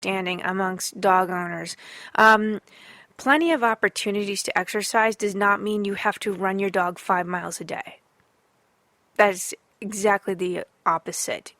standing amongst dog owners. Plenty of opportunities to exercise does not mean you have to run your dog 5 miles a day. That's exactly the opposite.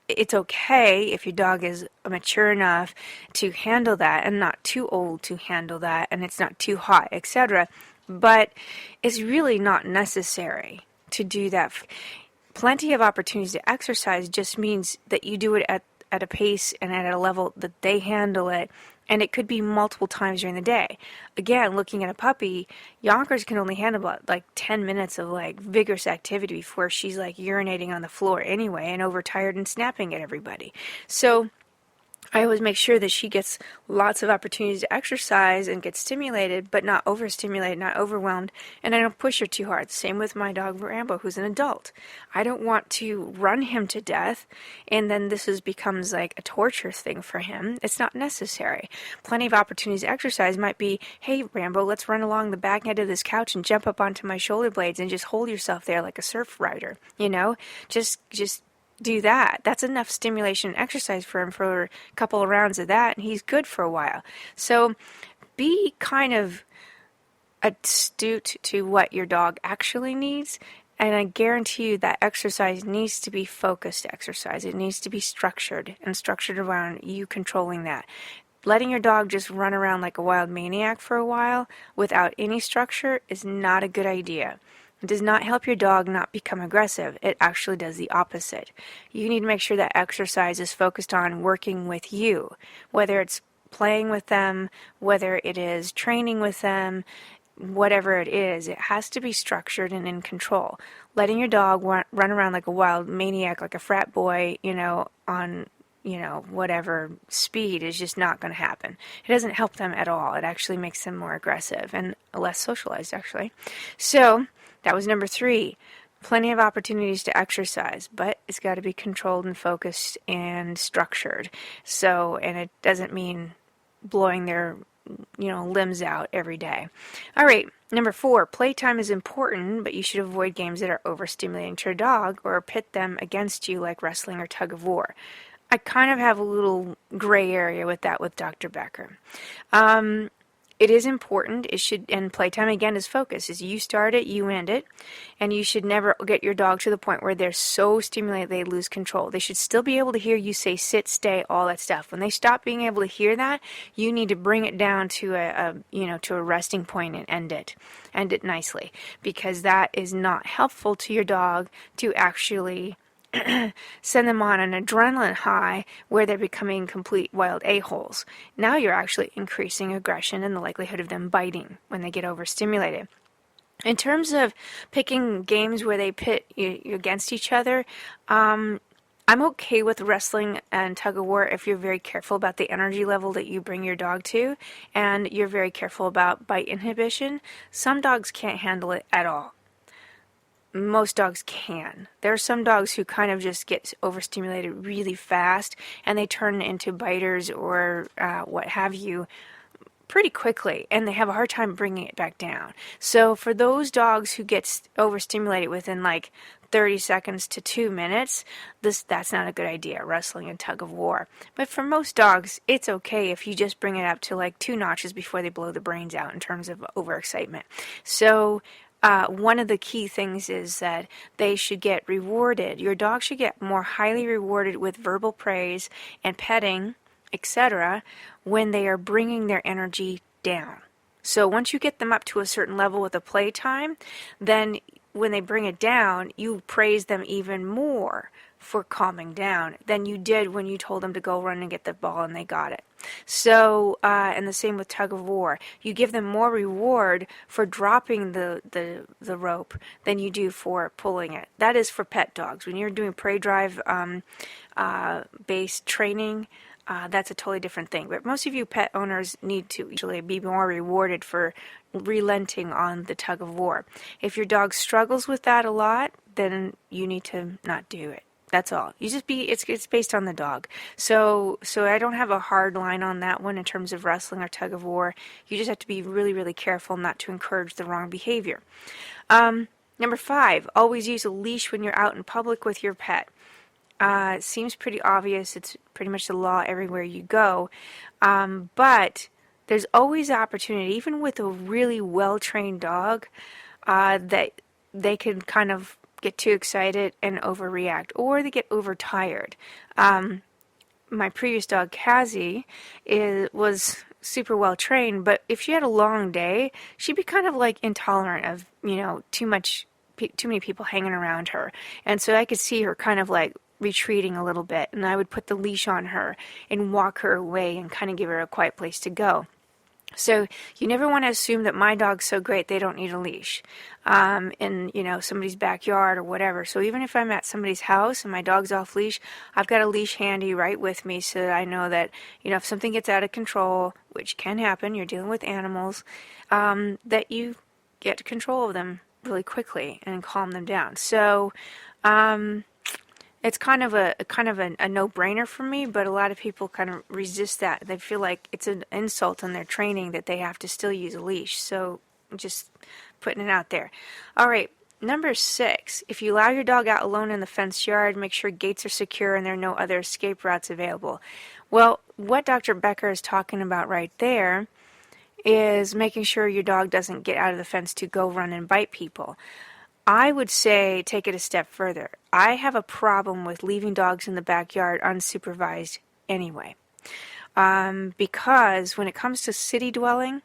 It's okay if your dog is mature enough to handle that and not too old to handle that, and it's not too hot, etc. But it's really not necessary to do that. Plenty of opportunities to exercise just means that you do it at a pace and at a level that they handle it, and it could be multiple times during the day. Again, looking at a puppy, Yonkers can only handle about like 10 minutes of like vigorous activity before she's like urinating on the floor anyway and overtired and snapping at everybody. So I always make sure that she gets lots of opportunities to exercise and get stimulated, but not overstimulated, not overwhelmed, and I don't push her too hard. Same with my dog Rambo, who's an adult. I don't want to run him to death, and then becomes like a torture thing for him. It's not necessary. Plenty of opportunities to exercise might be, hey Rambo, let's run along the back end of this couch and jump up onto my shoulder blades and just hold yourself there like a surf rider. Just do that. That's enough stimulation and exercise for him for a couple of rounds of that, and he's good for a while. So be kind of astute to what your dog actually needs, and I guarantee you that exercise needs to be focused exercise. It needs to be structured, and structured around you controlling that. Letting your dog just run around like a wild maniac for a while without any structure is not a good idea. It does not help your dog not become aggressive. It actually does the opposite. You need to make sure that exercise is focused on working with you, whether it's playing with them, whether it is training with them, whatever it is. It has to be structured and in control. Letting your dog run around like a wild maniac, like a frat boy, on whatever speed is just not going to happen. It doesn't help them at all. It actually makes them more aggressive and less socialized, actually. So that was number 3. Plenty of opportunities to exercise, but it's got to be controlled and focused and structured. And it doesn't mean blowing their, limbs out every day. All right, number 4, playtime is important, but you should avoid games that are overstimulating to your dog or pit them against you like wrestling or tug of war. I kind of have a little gray area with that with Dr. Becker. It is important. And playtime again is focus. Is you start it, you end it, and you should never get your dog to the point where they're so stimulated they lose control. They should still be able to hear you say sit, stay, all that stuff. When they stop being able to hear that, you need to bring it down to a resting point and end it nicely, because that is not helpful to your dog to actually send them on an adrenaline high where they're becoming complete wild a-holes. Now you're actually increasing aggression and the likelihood of them biting when they get overstimulated. In terms of picking games where they pit you against each other, I'm okay with wrestling and tug of war if you're very careful about the energy level that you bring your dog to, and you're very careful about bite inhibition. Some dogs can't handle it at all. Most dogs can. There are some dogs who kind of just get overstimulated really fast and they turn into biters or what have you pretty quickly, and they have a hard time bringing it back down. So for those dogs who get overstimulated within like 30 seconds to 2 minutes, that's not a good idea, wrestling and tug of war. But for most dogs, it's okay if you just bring it up to like 2 notches before they blow the brains out in terms of overexcitement. So one of the key things is that they should get rewarded. Your dog should get more highly rewarded with verbal praise and petting, etc., when they are bringing their energy down. So once you get them up to a certain level with the playtime, then when they bring it down, you praise them even more for calming down than you did when you told them to go run and get the ball and they got it. So, and the same with tug of war. You give them more reward for dropping the rope than you do for pulling it. That is for pet dogs. When you're doing prey drive based training, that's a totally different thing. But most of you pet owners need to usually be more rewarded for relenting on the tug of war. If your dog struggles with that a lot, then you need to not do it. That's all. It's based on the dog. So I don't have a hard line on that one in terms of wrestling or tug of war. You just have to be really, really careful not to encourage the wrong behavior. Number 5, always use a leash when you're out in public with your pet. It seems pretty obvious. It's pretty much the law everywhere you go. But there's always opportunity, even with a really well-trained dog, that they can kind of get too excited and overreact, or they get overtired. My previous dog, Cassie, was super well trained, but if she had a long day, she'd be kind of like intolerant of, too many people hanging around her. And so I could see her kind of like retreating a little bit, and I would put the leash on her and walk her away and kind of give her a quiet place to go. So you never want to assume that my dog's so great they don't need a leash in somebody's backyard or whatever. So even if I'm at somebody's house and my dog's off leash, I've got a leash handy right with me so that I know that if something gets out of control, which can happen, you're dealing with animals, that you get control of them really quickly and calm them down. So it's kind of a no-brainer for me, but a lot of people kind of resist that. They feel like it's an insult in their training that they have to still use a leash. So just putting it out there. All right, number 6. If you allow your dog out alone in the fenced yard, make sure gates are secure and there are no other escape routes available. Well, what Dr. Becker is talking about right there is making sure your dog doesn't get out of the fence to go run and bite people. I would say take it a step further. I have a problem with leaving dogs in the backyard unsupervised anyway. Because when it comes to city dwelling,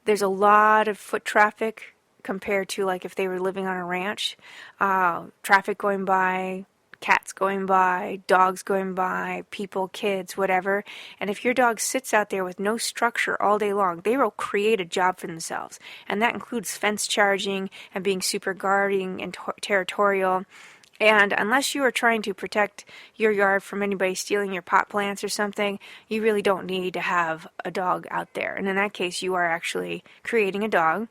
there's a lot of foot traffic compared to like if they were living on a ranch. Traffic going by, cats going by, dogs going by, people, kids, whatever. And if your dog sits out there with no structure all day long, they will create a job for themselves. And that includes fence charging and being super guarding and territorial. And unless you are trying to protect your yard from anybody stealing your pot plants or something, you really don't need to have a dog out there. And in that case, you are actually creating a dog,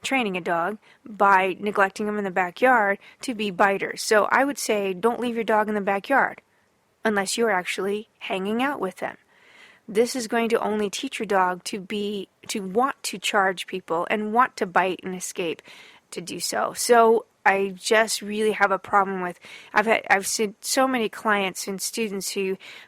training a dog by neglecting them in the backyard to be biters. So I would say don't leave your dog in the backyard unless you're actually hanging out with them. This is going to only teach your dog to want to charge people and want to bite and escape to do so. So I just really have a problem with. I've seen so many clients and students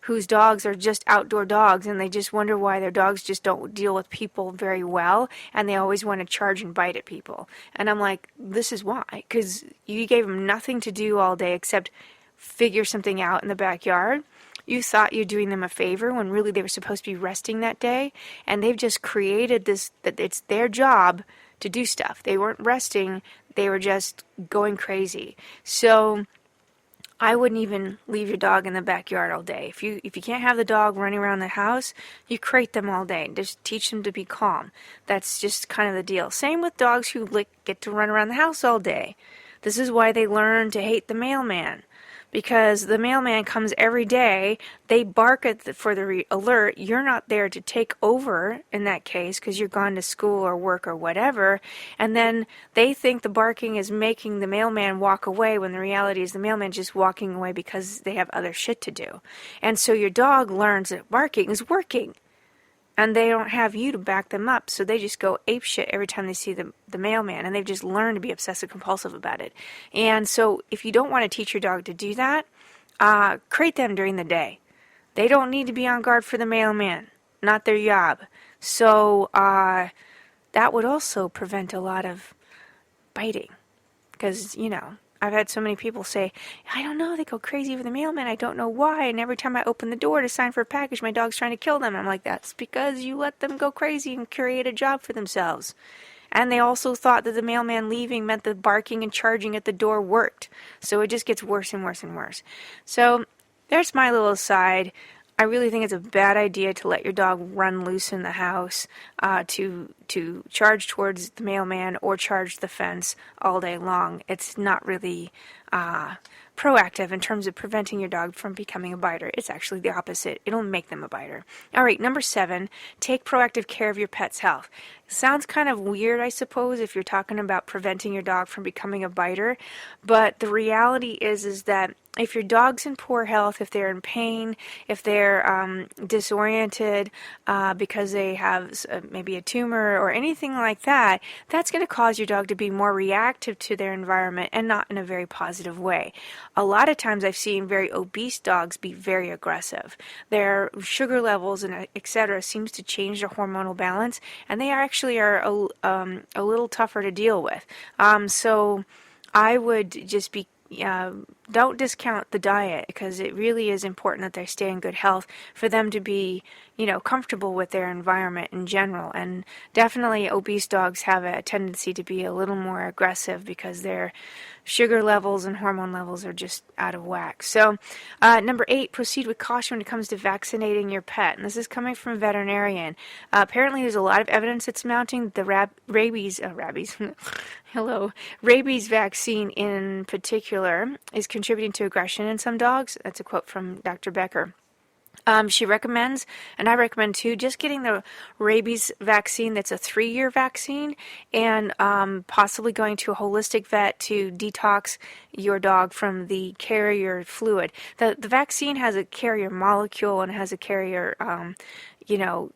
whose dogs are just outdoor dogs, and they just wonder why their dogs just don't deal with people very well, and they always want to charge and bite at people. And I'm like, this is why, because you gave them nothing to do all day except figure something out in the backyard. You thought you're doing them a favor when really they were supposed to be resting that day, and they've just created this that it's their job to do stuff. They weren't resting. They were just going crazy. So I wouldn't even leave your dog in the backyard all day. If you can't have the dog running around the house, you crate them all day. Just teach them to be calm. That's just kind of the deal. Same with dogs who get to run around the house all day. This is why they learn to hate the mailman. Because the mailman comes every day, they bark for the alert. You're not there to take over in that case because you're gone to school or work or whatever. And then they think the barking is making the mailman walk away when the reality is the mailman's just walking away because they have other shit to do. And so your dog learns that barking is working. And they don't have you to back them up, so they just go apeshit every time they see the mailman, and they've just learned to be obsessive-compulsive about it. And so if you don't want to teach your dog to do that, crate them during the day. They don't need to be on guard for the mailman, not their job. So that would also prevent a lot of biting, because, I've had so many people say, I don't know, they go crazy over the mailman, I don't know why, and every time I open the door to sign for a package, my dog's trying to kill them. I'm like, that's because you let them go crazy and create a job for themselves. And they also thought that the mailman leaving meant the barking and charging at the door worked. So it just gets worse and worse and worse. So there's my little aside. I really think it's a bad idea to let your dog run loose in the house to charge towards the mailman or charge the fence all day long. It's not really proactive in terms of preventing your dog from becoming a biter. It's actually the opposite. It'll make them a biter. All right, number 7, take proactive care of your pet's health. Sounds kind of weird, I suppose, if you're talking about preventing your dog from becoming a biter, but the reality is that if your dog's in poor health, if they're in pain, if they're disoriented because they have maybe a tumor or anything like that, that's going to cause your dog to be more reactive to their environment and not in a very positive way. A lot of times I've seen very obese dogs be very aggressive. Their sugar levels and etc. seems to change their hormonal balance, and they actually are a little tougher to deal with. So I would just be don't discount the diet, because it really is important that they stay in good health for them to be, comfortable with their environment in general. And definitely obese dogs have a tendency to be a little more aggressive because their sugar levels and hormone levels are just out of whack. So number 8, proceed with caution when it comes to vaccinating your pet. And this is coming from a veterinarian. Apparently there's a lot of evidence that's mounting the rabies hello, rabies vaccine in particular is contributing to aggression in some dogs. That's a quote from Dr. Becker. She recommends, and I recommend too, just getting the rabies vaccine that's a 3-year vaccine, and possibly going to a holistic vet to detox your dog from the carrier fluid. The vaccine has a carrier molecule and has a carrier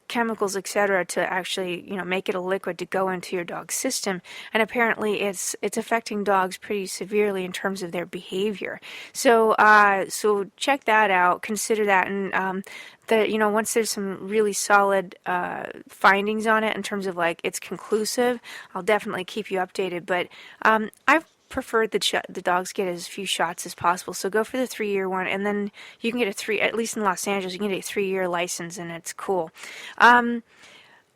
chemicals, etc., to actually, make it a liquid to go into your dog's system. And apparently it's affecting dogs pretty severely in terms of their behavior. So check that out, consider that, and once there's some really solid findings on it in terms of like it's conclusive, I'll definitely keep you updated. But I've preferred the dogs get as few shots as possible. So go for the 3-year one, and then you can get at least in Los Angeles, you can get a 3-year license, and it's cool.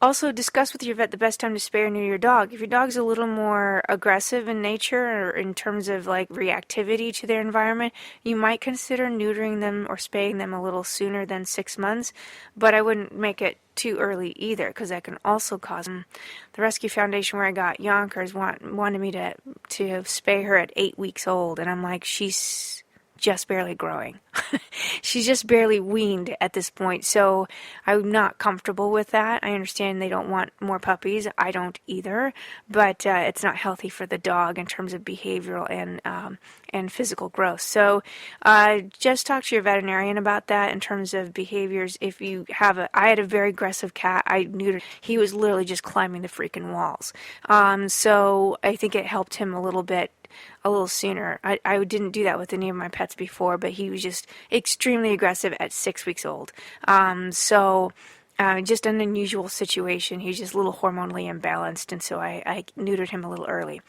Also, discuss with your vet the best time to spay or neuter your dog. If your dog's a little more aggressive in nature or in terms of like reactivity to their environment, you might consider neutering them or spaying them a little sooner than 6 months, but I wouldn't make it too early either, because that can also cause them. The Rescue Foundation, where I got Yonkers, wanted me to spay her at 8 weeks old, and I'm like, she's just barely growing. She's just barely weaned at this point, so I'm not comfortable with that. I understand they don't want more puppies. I don't either, but it's not healthy for the dog in terms of behavioral and physical growth. So just talk to your veterinarian about that in terms of behaviors. If you have I had a very aggressive cat. I neutered. He was literally just climbing the freaking walls. So I think it helped him a little sooner. I didn't do that with any of my pets before, but he was just extremely aggressive at 6 weeks old. Just an unusual situation. He's just a little hormonally imbalanced, and so I neutered him a little early.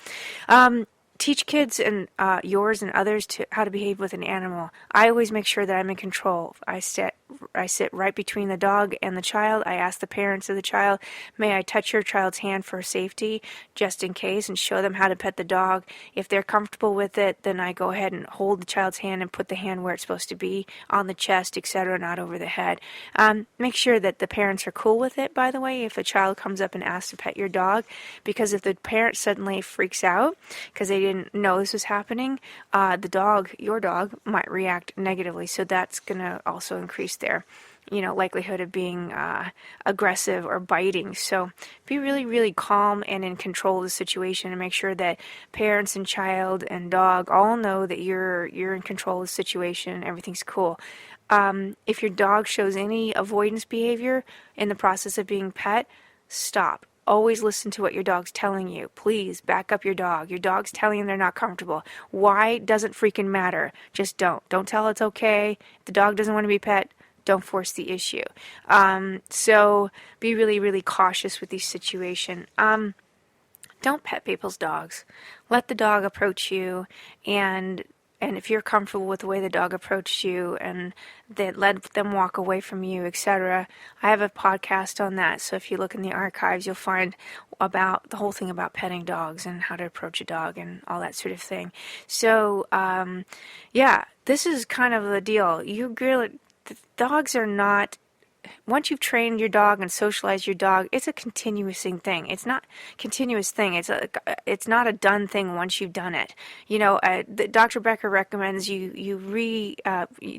Teach kids and yours and others how to behave with an animal. I always make sure that I'm in control. I sit right between the dog and the child. I ask the parents of the child, may I touch your child's hand for safety, just in case, and show them how to pet the dog. If they're comfortable with it, then I go ahead and hold the child's hand and put the hand where it's supposed to be, on the chest, etc., not over the head. Make sure that the parents are cool with it, by the way, if a child comes up and asks to pet your dog, because if the parent suddenly freaks out because they didn't know this was happening, your dog might react negatively. So that's going to also increase their likelihood of being aggressive or biting. So be really, really calm and in control of the situation, and make sure that parents and child and dog all know that you're in control of the situation and everything's cool. If your dog shows any avoidance behavior in the process of being pet, stop. Always listen to what your dog's telling you. Please back up your dog. Your dog's telling you they're not comfortable. Why doesn't freaking matter. Just don't. Don't tell it's okay. If the dog doesn't want to be pet, don't force the issue. So be really, really cautious with these situations. Don't pet people's dogs. Let the dog approach you, and if you're comfortable with the way the dog approached you and that let them walk away from you, etc. I have a podcast on that, so if you look in the archives, you'll find about the whole thing about petting dogs and how to approach a dog and all that sort of thing. So, this is kind of the deal. Dogs are not once you've trained your dog and socialized your dog, it's a continuous thing. It's not continuous thing. It's not a done thing once you've done it. Dr. Becker recommends you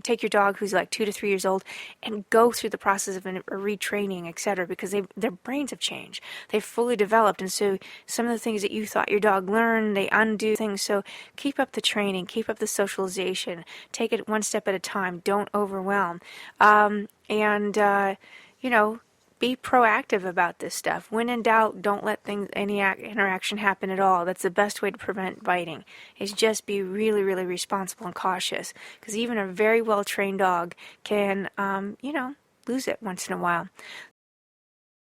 take your dog who's like 2 to 3 years old and go through the process of a retraining, etc., because their brains have changed. They've fully developed, and so some of the things that you thought your dog learned, they undo things. So keep up the training, keep up the socialization, take it one step at a time. Don't overwhelm. And be proactive about this stuff. When in doubt, don't let any interaction happen at all. That's the best way to prevent biting, is just be really, really responsible and cautious. Because even a very well-trained dog can, lose it once in a while.